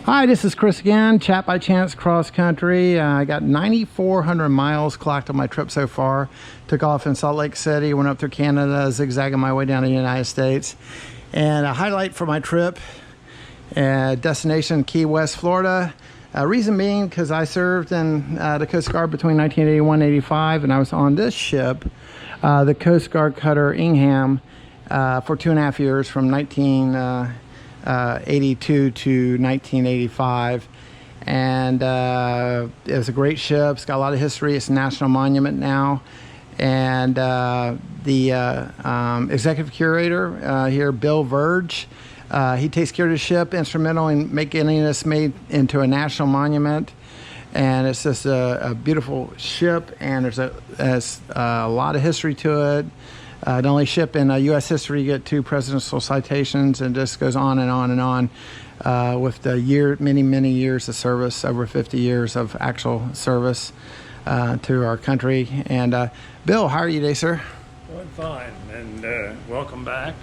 Hi, this is Chris again, Chat by Chance Cross Country. I got 9,400 miles clocked on my trip so far. Took off in Salt Lake City, went up through Canada, zigzagging my way down to the United States. And a highlight for my trip, destination Key West, Florida. Reason being, because I served in the Coast Guard between 1981 and 85, and I was on this ship, the Coast Guard cutter Ingham, for 2.5 years from 1982 to 1985, and it was a great ship. It's got a lot of history. It's a national monument now, and the executive curator here, Bill Verge, he takes care of the ship, instrumental in making this made into a national monument. And it's just a beautiful ship, and there's a lot of history to it. The only ship in U.S. history to get 2 presidential citations, and just goes on and on and on with the many years of service, over 50 years of actual service to our country. And Bill, how are you today, sir? Doing fine, and welcome back.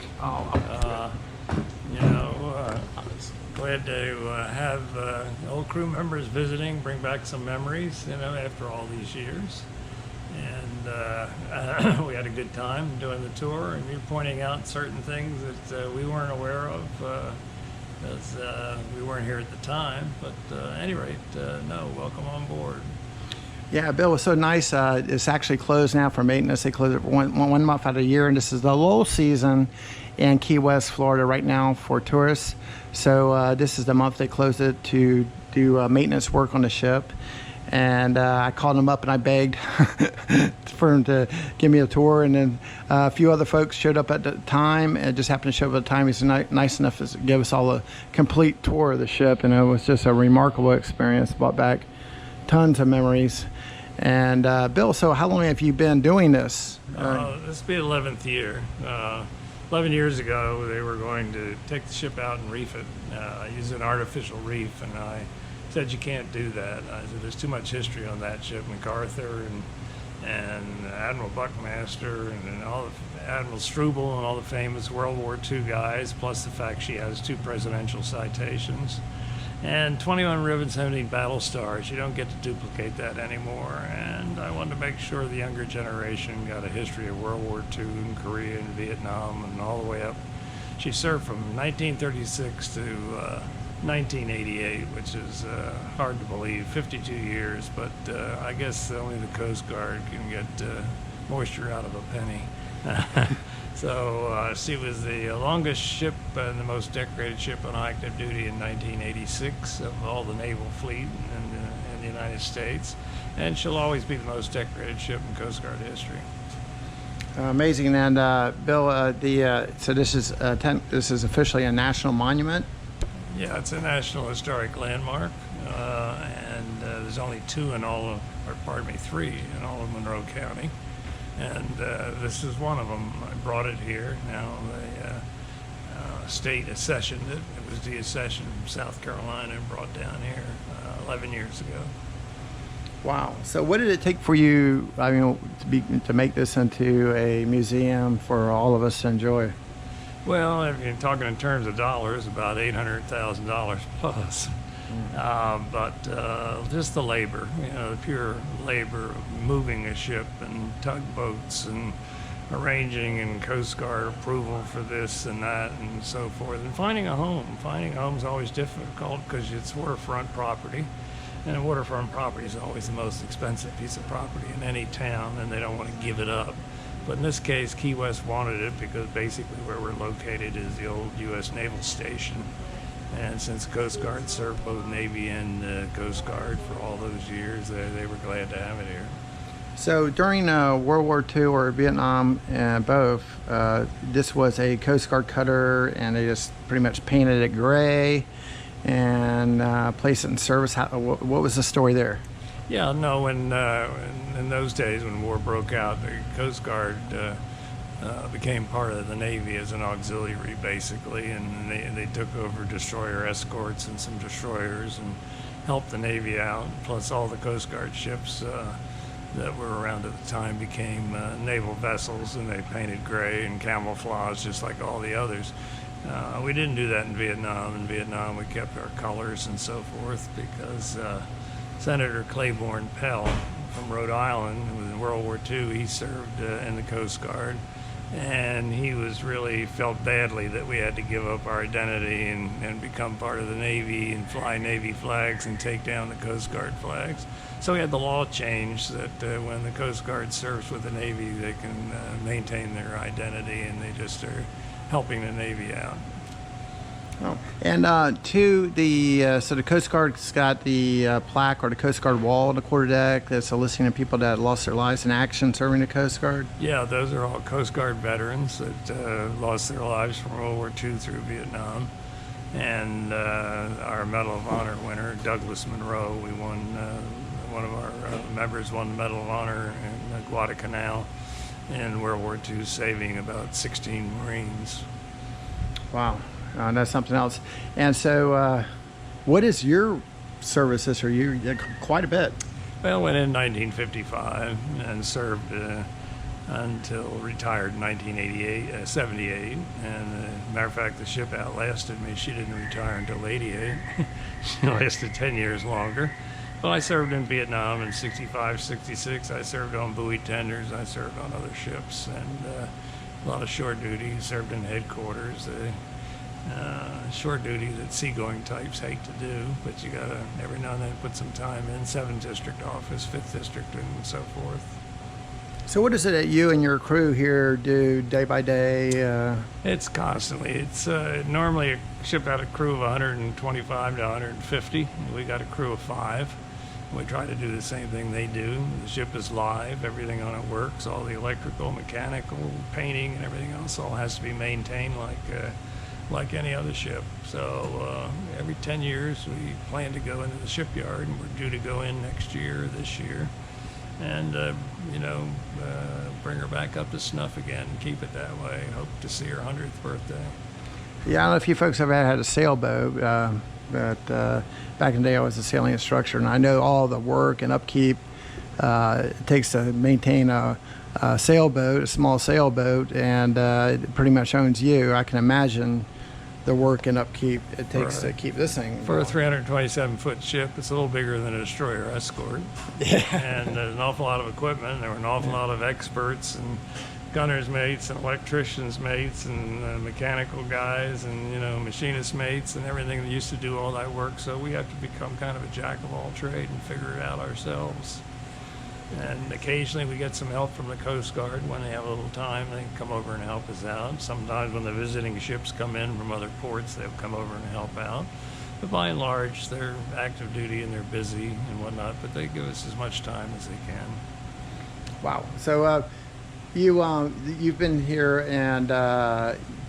Glad to have old crew members visiting, bring back some memories, after all these years. And we had a good time doing the tour, and you're pointing out certain things that we weren't aware of because we weren't here at the time. But at any rate, welcome on board. Yeah, Bill, was so nice. It's actually closed now for maintenance. They close it one month out of the year, and this is the lull season in Key West, Florida right now for tourists. So this is the month they closed it to do maintenance work on the ship. And I called him up and I begged for him to give me a tour. And then a few other folks showed up at the time. It just happened to show up at the time. He's nice enough to give us all a complete tour of the ship. And it was just a remarkable experience. Brought back tons of memories. And Bill, so how long have you been doing this? This will be 11th year. 11 years ago, they were going to take the ship out and reef it, use an artificial reef, and I said, you can't do that. I said, there's too much history on that ship. MacArthur and Admiral Buckmaster and all the Admiral Struble and all the famous World War II guys, plus the fact she has 2 presidential citations and 21 ribbons, 17 battle stars. You don't get to duplicate that anymore. And I wanted to make sure the younger generation got a history of World War II and Korea and Vietnam and all the way up. She served from 1936 to 1988, which is hard to believe, 52 years, but I guess only the Coast Guard can get moisture out of a penny. So she was the longest ship and the most decorated ship on active duty in 1986 of all the naval fleet in the United States, and she'll always be the most decorated ship in Coast Guard history. Amazing. And Bill, so this is officially a national monument. Yeah, it's a National Historic Landmark, and there's only 2 in all of, or pardon me, 3 in all of Monroe County, and this is one of them. I brought it here. Now the state accessioned it. It was deaccessioned from South Carolina and brought down here 11 years ago. Wow. So what did it take for you, to make this into a museum for all of us to enjoy? Well, if you're talking in terms of dollars, about $800,000 plus. But just the labor, the pure labor of moving a ship and tugboats and arranging and Coast Guard approval for this and that and so forth. And finding a home. Finding a home is always difficult because it's waterfront property. And a waterfront property is always the most expensive piece of property in any town, and they don't want to give it up. But in this case, Key West wanted it because basically where we're located is the old U.S. Naval Station. And since Coast Guard served both Navy and Coast Guard for all those years, they were glad to have it here. So during World War II or Vietnam, both, this was a Coast Guard cutter, and they just pretty much painted it gray and placed it in service. What was the story there? Yeah, no, in those days when war broke out, the Coast Guard became part of the Navy as an auxiliary, basically, and they took over destroyer escorts and some destroyers and helped the Navy out, plus all the Coast Guard ships that were around at the time became naval vessels, and they painted gray and camouflage just like all the others. We didn't do that in Vietnam. In Vietnam, we kept our colors and so forth because Senator Claiborne Pell from Rhode Island, who was in World War II, he served in the Coast Guard. And he felt badly that we had to give up our identity and become part of the Navy and fly Navy flags and take down the Coast Guard flags. So we had the law changed that when the Coast Guard serves with the Navy, they can maintain their identity, and they just are helping the Navy out. Oh. And so the Coast Guard's got the plaque or the Coast Guard wall on the quarterdeck that's a listing of people that lost their lives in action serving the Coast Guard? Yeah, those are all Coast Guard veterans that lost their lives from World War II through Vietnam. And our Medal of Honor winner, Douglas Monroe, we won, one of our members won the Medal of Honor in Guadalcanal in World War II, saving about 16 Marines. Wow. That's something else. And so what is your service history? You quite a bit. Well, went in 1955 and served until retired in 1978. And matter of fact, the ship outlasted me. She didn't retire until 88. She lasted 10 years longer. Well, I served in Vietnam in 65, 66. I served on buoy tenders. I served on other ships and a lot of shore duty. Served in headquarters. Short duty that seagoing types hate to do, but you gotta every now and then put some time in. 7th District office, 5th District, and so forth. So what is it that you and your crew here do day by day? It's constantly. It's normally a ship had a crew of 125 to 150. We got a crew of 5. We try to do the same thing they do. The ship is live. Everything on it works. All the electrical, mechanical, painting, and everything else all has to be maintained like any other ship. So every 10 years we plan to go into the shipyard, and we're due to go in next year, this year, and bring her back up to snuff again and keep it that way. Hope to see her 100th birthday. Yeah, I don't know if you folks ever had a sailboat, but back in the day I was a sailing instructor, and I know all the work and upkeep it takes to maintain a sailboat, a small sailboat, and it pretty much owns you. I can imagine the work and upkeep it takes to keep this thing for a going. 327-foot ship. It's a little bigger than a destroyer escort. Yeah. And there's an awful lot of equipment. There were an awful lot of experts and gunner's mates and electricians mates and mechanical guys and machinist mates and everything that used to do all that work. So we have to become kind of a jack of all trade and figure it out ourselves. And occasionally we get some help from the Coast Guard. When they have a little time, they come over and help us out. Sometimes when the visiting ships come in from other ports, they'll come over and help out. But by and large, they're active duty and they're busy and whatnot, but they give us as much time as they can. Wow. So you've been here, and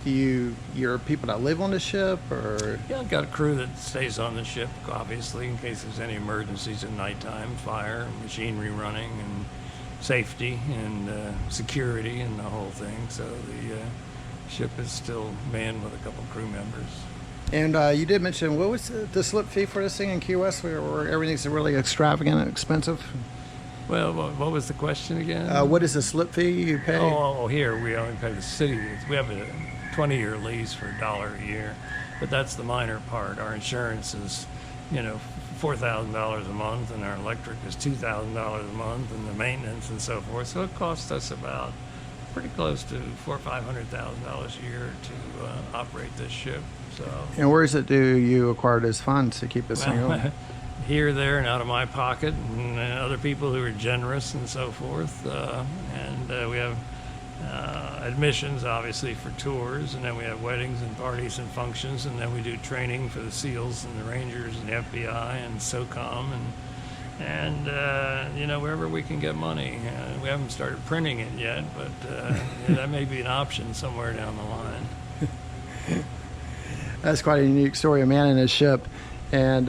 you're people that live on the ship, or? Yeah, I've got a crew that stays on the ship, obviously, in case there's any emergencies at nighttime, fire, machinery running, and safety, and security, and the whole thing. So the ship is still manned with a couple crew members. And you did mention, what was the slip fee for this thing in Key West, where everything's really extravagant and expensive? Well, what was the question again? What is the slip fee you pay? Oh, here we only pay the city. We have a 20-year lease for $1 a year, but that's the minor part. Our insurance is, $4,000 a month, and our electric is $2,000 a month, and the maintenance and so forth. So it costs us about pretty close to $400,000 or $500,000 a year to operate this ship. So. And where is it do you acquire those funds to keep this thing going? Here, there, and out of my pocket, and other people who are generous and so forth. And we have admissions, obviously, for tours, and then we have weddings and parties and functions, and then we do training for the SEALs and the Rangers and the FBI and SOCOM and wherever we can get money. We haven't started printing it yet, but that may be an option somewhere down the line. That's quite a unique story, a man in his ship. And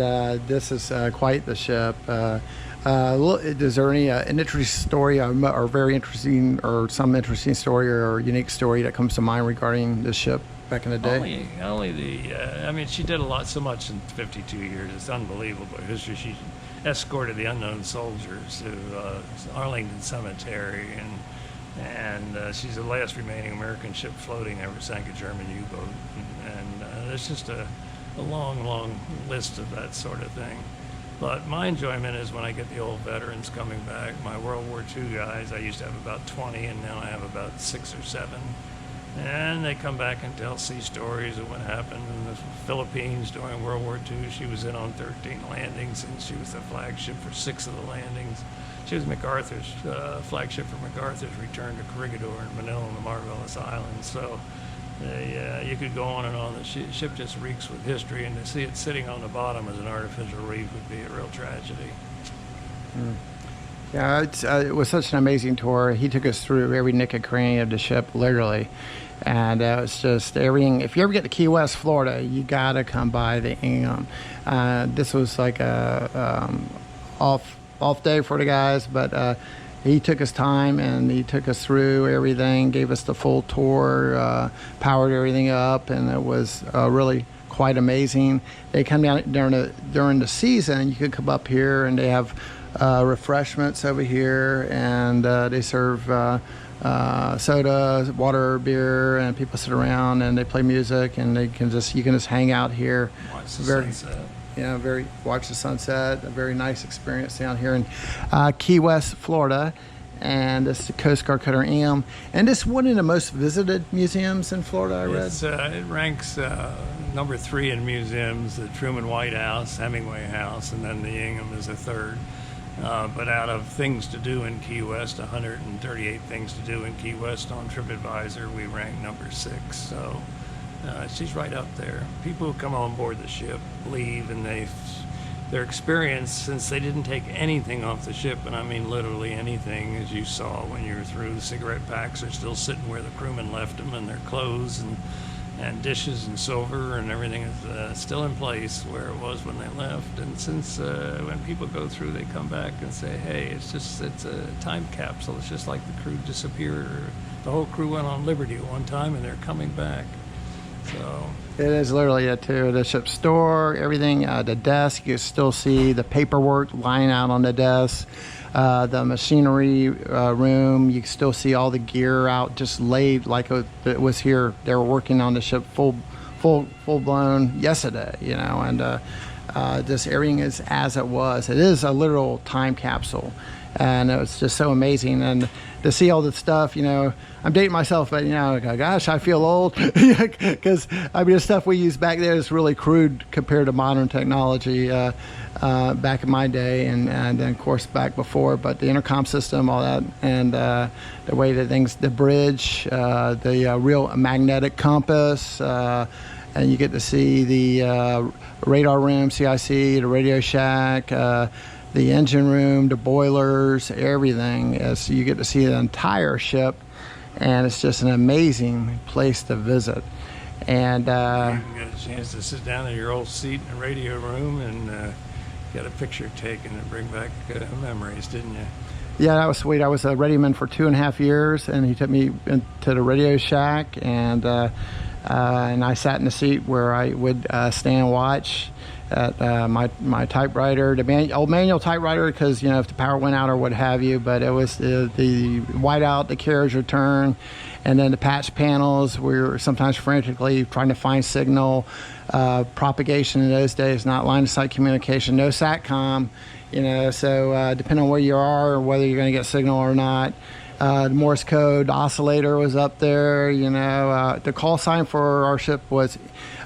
this is quite the ship. Is there any an interesting story or very interesting or some interesting story or unique story that comes to mind regarding this ship back in the day? Only she did so much in 52 years. It's unbelievable history. She escorted the unknown soldiers to Arlington Cemetery and And she's the last remaining American ship floating ever sank a German U-boat. And there's just a long list of that sort of thing. But my enjoyment is when I get the old veterans coming back. My World War II guys, I used to have about 20, and now I have about 6 or 7. And they come back and tell sea stories of what happened in the Philippines during World War II. She was in on 13 landings, and she was the flagship for 6 of the landings. She was MacArthur's flagship for MacArthur's return to Corregidor in Manila and the Marvelous Islands. So you could go on and on. The ship just reeks with history, and to see it sitting on the bottom as an artificial reef would be a real tragedy. Yeah, it was such an amazing tour. He took us through every nick and cranny of the ship, literally. And it's just everything. If you ever get to Key West, Florida, you got to come by the Ingham. This was like a off day for the guys, but he took his time and he took us through everything, gave us the full tour, powered everything up, and it was really quite amazing. They come down during the season. You could come up here and they have refreshments over here, and they serve soda, water, beer, and people sit around and they play music, and you can just hang out here. Watch the sunset. Watch the sunset. A very nice experience down here in Key West, Florida. And this is the Coast Guard Cutter Ingham. And this is one of the most visited museums in Florida, I read. It ranks number 3 in museums, the Truman White House, Hemingway House, and then the Ingham is the third. But out of things to do in Key West, 138 things to do in Key West on TripAdvisor, we rank number 6. So she's right up there. People who come on board the ship leave, and their experience, since they didn't take anything off the ship, and I mean literally anything, as you saw when you were through, the cigarette packs are still sitting where the crewmen left them, and their clothes and dishes and silver and everything is still in place where it was when they left. And since when people go through, they come back and say, hey, it's a time capsule. It's just like the crew disappeared, or the whole crew went on liberty at one time and they're coming back. So it is literally it too. The ship store, everything, the desk, you can still see the paperwork lying out on the desk. The machinery room, you can still see all the gear out, just laid like it was here. They were working on the ship full blown yesterday, and just everything is as it was. It is a literal time capsule, and it's just so amazing. And to see all the stuff, I'm dating myself, but gosh, I feel old because the stuff we used back there is really crude compared to modern technology. Back in my day, and then of course back before, but the intercom system, all that, and the way that things, the bridge, the real magnetic compass, and you get to see the radar room, CIC, the radio shack, the engine room, the boilers, everything. As you get to see the entire ship, and it's just an amazing place to visit. And you got a chance to sit down in your old seat in the radio room and got a picture taken and bring back memories, didn't you? Yeah, that was sweet. I was a radioman for 2.5 years, and he took me into the radio shack, and I sat in the seat where I would stand and watch at my typewriter, the old manual typewriter, because if the power went out or what have you. But it was the whiteout, the carriage return, and then the patch panels. We were sometimes frantically trying to find signal. Propagation in those days, not line of sight communication, no SATCOM, so depending on where you are or whether you're going to get signal or not. The Morse code oscillator was up there, the call sign for our ship was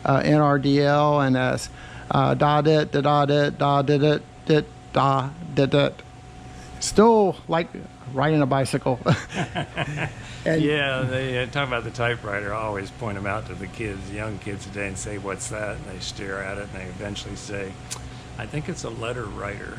NRDL, and as da dit da dit da dit dit da dit dit. Still like riding a bicycle. And yeah, they talk about the typewriter. I always point them out to the young kids today, and say, "What's that?" And they stare at it, and they eventually say, "I think it's a letter writer."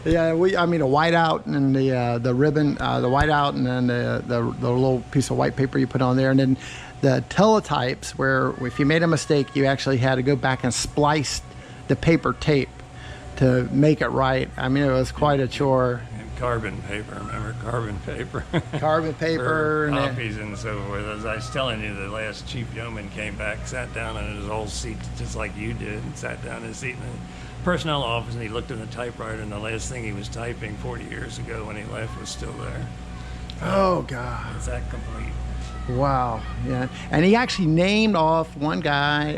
Yeah, a whiteout and the ribbon, the whiteout, and then the little piece of white paper you put on there, and then the teletypes, where if you made a mistake, you actually had to go back and splice the paper tape to make it right. It was quite a chore. Carbon paper, remember carbon paper? Carbon paper. Copies and so forth. As I was telling you, the last chief yeoman came back, sat down in his old seat just like you did, and sat down in his seat, and personnel office, and he looked at the typewriter, and the last thing he was typing 40 years ago when he left was still there. Oh, God. It's that complete. Wow. Yeah. And he actually named off one guy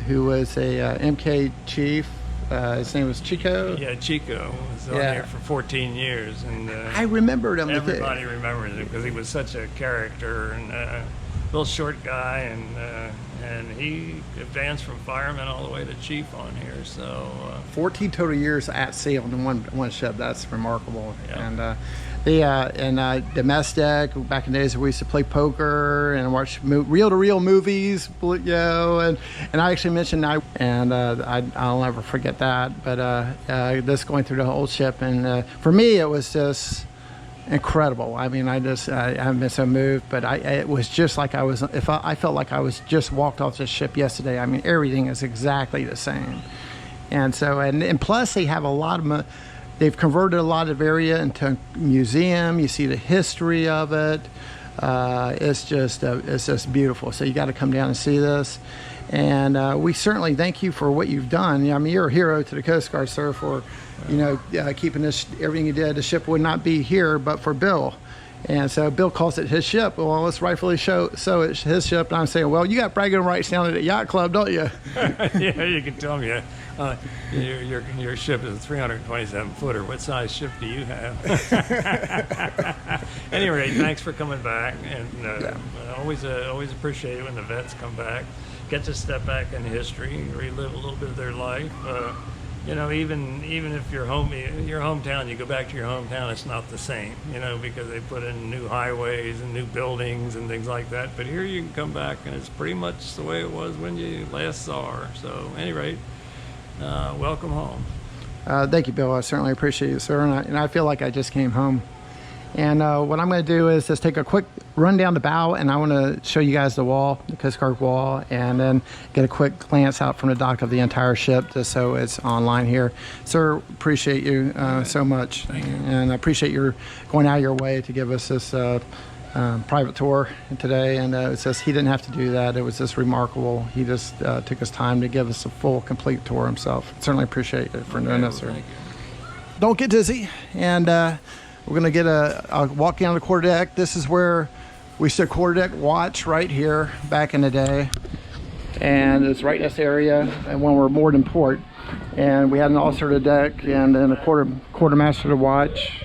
who was a MK chief. His name was Chico. Yeah, Chico was on here for 14 years, and I remembered him. Everybody remembers him because he was such a character and little short guy, and he advanced from fireman all the way to chief on here. So 14 total years at sea on one ship. That's remarkable. Yeah. And domestic, back in the days we used to play poker and watch reel-to-reel movies, you know, and I actually mentioned I'll never forget that. But this going through the whole ship, and for me it was just incredible. I mean, I haven't been so moved, but it was just like I felt like I was just walked off the ship yesterday. I mean, everything is exactly the same, and so and plus they have a lot of. They've converted a lot of area into a museum. You see the history of it. It's just beautiful. So you got to come down and see this. And we certainly thank you for what you've done. I mean, you're a hero to the Coast Guard, sir, for keeping this everything you did. The ship would not be here but for Bill. And so Bill calls it his ship. Well, let's rightfully so it's his ship. And I'm saying, well, you got bragging rights down at the yacht club, don't you? Yeah, you can tell me. Your ship is a 327 footer. What size ship do you have? Anyway, thanks for coming back, and always appreciate it when the vets come back, get to step back in history, relive a little bit of their life. Even if your hometown, you go back to your hometown, it's not the same, because they put in new highways and new buildings and things like that. But here you can come back and it's pretty much the way it was when you last saw her. So, at any rate, welcome home. Thank you, Bill. I certainly appreciate it, sir. And I feel like I just came home. And what I'm going to do is just take a quick run down the bow, and I want to show you guys the wall, the Coast Guard wall, and then get a quick glance out from the dock of the entire ship, just so it's online here. Sir, appreciate you so much. Thank you. And I appreciate your going out of your way to give us this private tour today. And it's just, he didn't have to do that. It was just remarkable. He just took his time to give us a full, complete tour himself. Certainly appreciate you for doing that, sir. Thank you. Don't get dizzy. And we're going to get a walk down the quarterdeck. This is where we used to quarterdeck watch right here back in the day. And it's right in this area, and when we're moored in port. And we had an officer to deck and then a quartermaster to watch.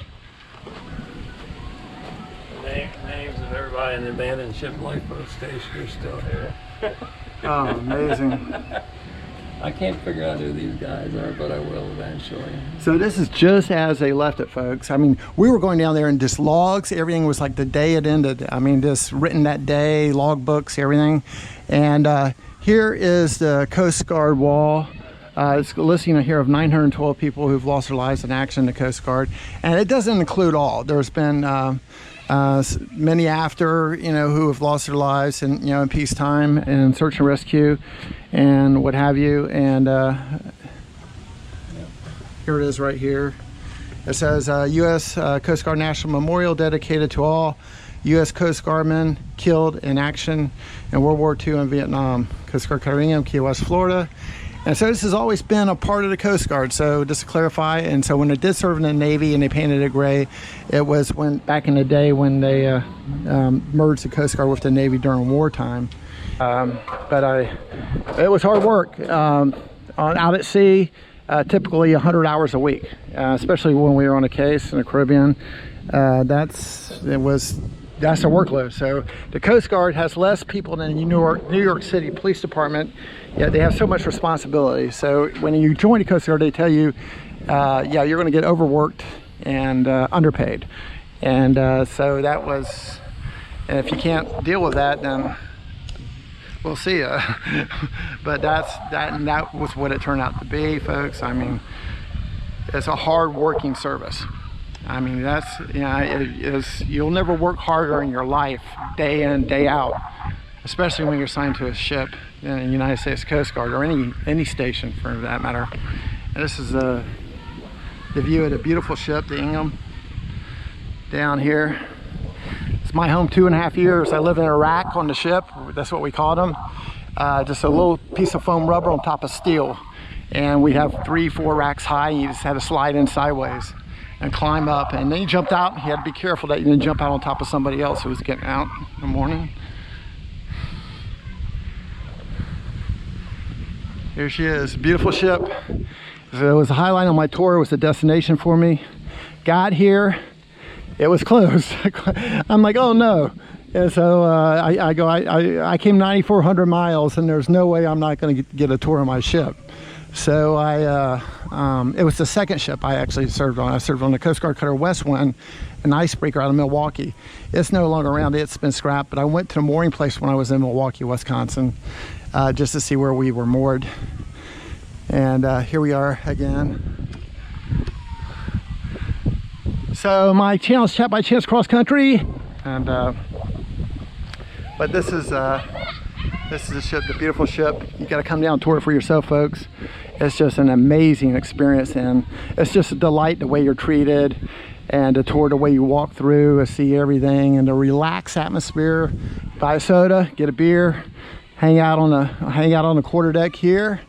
Names of everybody in the abandoned ship lifeboat station are still here. Oh, amazing. I can't figure out who these guys are, but I will eventually. So this is just as they left it, folks. I mean, we were going down there and just logs. Everything was like the day it ended. I mean, just written that day, log books, everything. And here is the Coast Guard wall. It's listing here of 912 people who've lost their lives in action in the Coast Guard. And it doesn't include all. There's been many after, who have lost their lives in peacetime and search and rescue and what have you. And here it is right here. It says U.S. Coast Guard National Memorial dedicated to all U.S. Coast Guardmen killed in action in World War II and Vietnam. Coast Guard Curator Ingham, Key West, Florida. And so this has always been a part of the Coast Guard. So just to clarify, and so when it did serve in the Navy and they painted it gray, it was back in the day when they merged the Coast Guard with the Navy during wartime. It was hard work out at sea. Typically 100 hours a week, especially when we were on a case in the Caribbean. That's a workload. So the Coast Guard has less people than the New York City Police Department, yet they have so much responsibility. So when you join the Coast Guard, they tell you, you're going to get overworked and underpaid. And so that was, and if you can't deal with that, then we'll see ya. But that was what it turned out to be, folks. I mean, it's a hard working service. I mean, you'll never work harder in your life, day in, day out, especially when you're assigned to a ship in the United States Coast Guard or any station for that matter. And this is the view of the beautiful ship, the Ingham, down here. It's my home 2.5 years. I lived in a rack on the ship. That's what we called them. Just a little piece of foam rubber on top of steel. and we have 3-4 racks high, and you just had to slide in sideways and climb up. And then you jumped out. You had to be careful that you didn't jump out on top of somebody else who was getting out in the morning. Here she is, beautiful ship. So it was a highlight on my tour. It was a destination for me. Got here, it was closed. I'm like, oh no. And so I came 9,400 miles, and there's no way I'm not going to get a tour of my ship. So it was the second ship I actually served on. I served on the Coast Guard cutter Westwind, an icebreaker out of Milwaukee. It's no longer around, it's been scrapped, but I went to the mooring place when I was in Milwaukee, Wisconsin, just to see where we were moored. And here we are again. So my channel is Chat by Chance Cross Country, and but this is a ship, the beautiful ship. You got to come down and tour it for yourself, folks. It's just an amazing experience, and it's just a delight the way you're treated, and to tour the way you walk through and see everything, and the relaxed atmosphere. Buy a soda, get a beer, hang out on the quarterdeck here,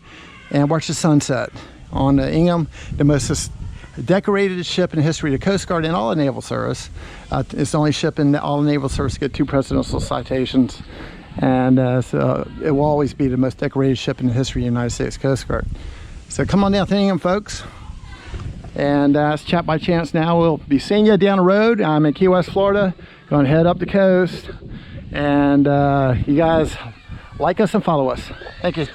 and watch the sunset on the Ingham, the most decorated ship in the history of the Coast Guard and all the Naval Service. It's the only ship in all the Naval Service to get 2 presidential citations, and so it will always be the most decorated ship in the history of the United States Coast Guard. So come on down to Ingham, folks, and it's Chat by Chance now. We'll be seeing you down the road. I'm in Key West, Florida, going to head up the coast, and you guys like us and follow us. Thank you.